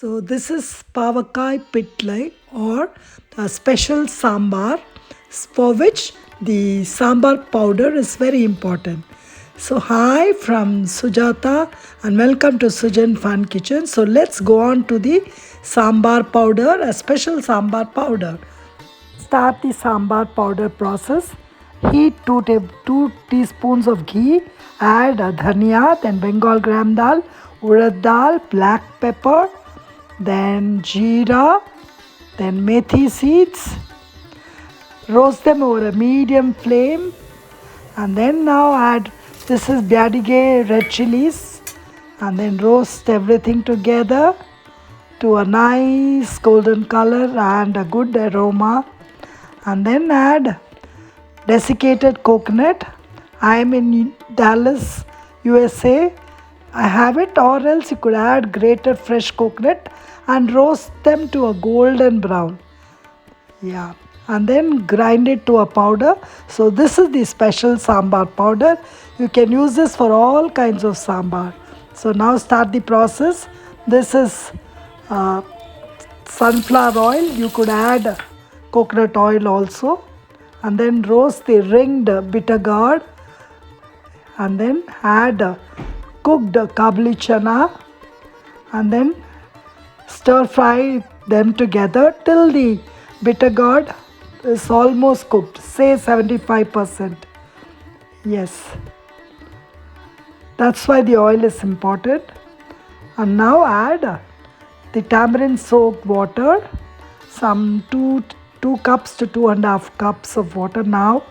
So this is Pavakai Pitlai or a special sambar for which the sambar powder is very important. So hi from Sujata and welcome to Sujan Fun Kitchen. So let's go on to the sambar powder, a special sambar powder. Start the sambar powder process. Heat 2 teaspoons of ghee. Add dhania, then Bengal gram dal, urad dal, black pepper, then jeera, then methi seeds. Roast them over a medium flame, and then now add this is Biadige red chilies, and then roast everything together to a nice golden color and a good aroma, and then add desiccated coconut. I am in Dallas, USA. I have it, or else you could add grated fresh coconut and roast them to a golden brown. Yeah, and then grind it to a powder. So this is the special sambar powder. You can use this for all kinds of sambar. So now start the process. This is sunflower oil. You could add coconut oil also, and then roast the ringed bitter gourd, and then add cooked kabuli chana, and then stir fry them together till the bitter gourd is almost cooked, say 75%. Yes, that's why the oil is important. And now add the tamarind soaked water, some 2 cups to 2.5 cups of water. Now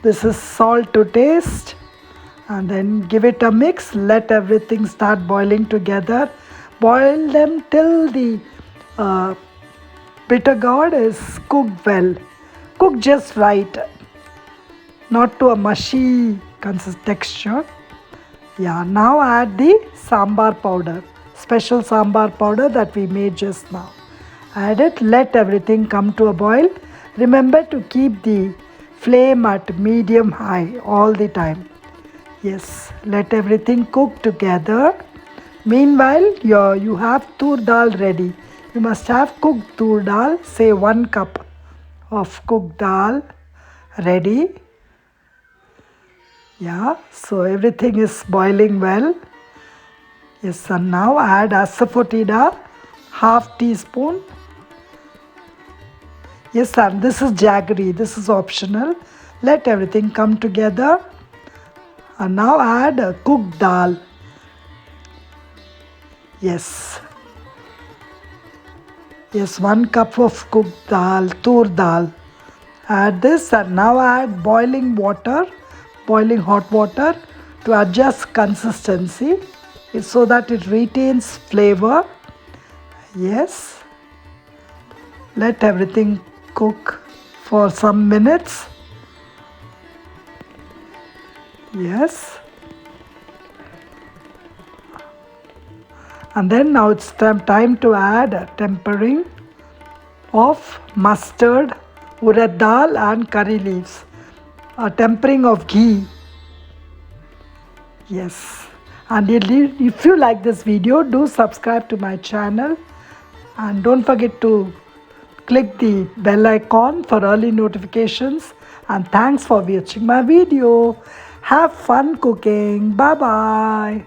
this is salt to taste, and then give it a mix. Let everything start boiling together. Boil them till the bitter gourd is cooked well. Cook just right, not to a mushy texture. Yeah, now add the sambar powder, special sambar powder that we made just now. Add it, let everything come to a boil. Remember to keep the flame at medium high all the time. Yes, let everything cook together. Meanwhile, you have tur dal ready. You must have cooked tur dal, say 1 cup of cooked dal ready. Yeah, so everything is boiling well. Yes, and now add asafoetida, half teaspoon. Yes, and this is jaggery, this is optional. Let everything come together. And now add cooked dal. Yes, 1 cup of cooked dal, tur dal. Add this, and now add boiling water, boiling hot water to adjust consistency so that it retains flavor. Yes, let everything cook for some minutes. Yes, and then now it's time to add tempering of mustard, urad dal and curry leaves, a tempering of ghee. Yes, and if you like this video, do subscribe to my channel, and don't forget to click the bell icon for early notifications. And thanks for watching my video. Have fun cooking. Bye bye.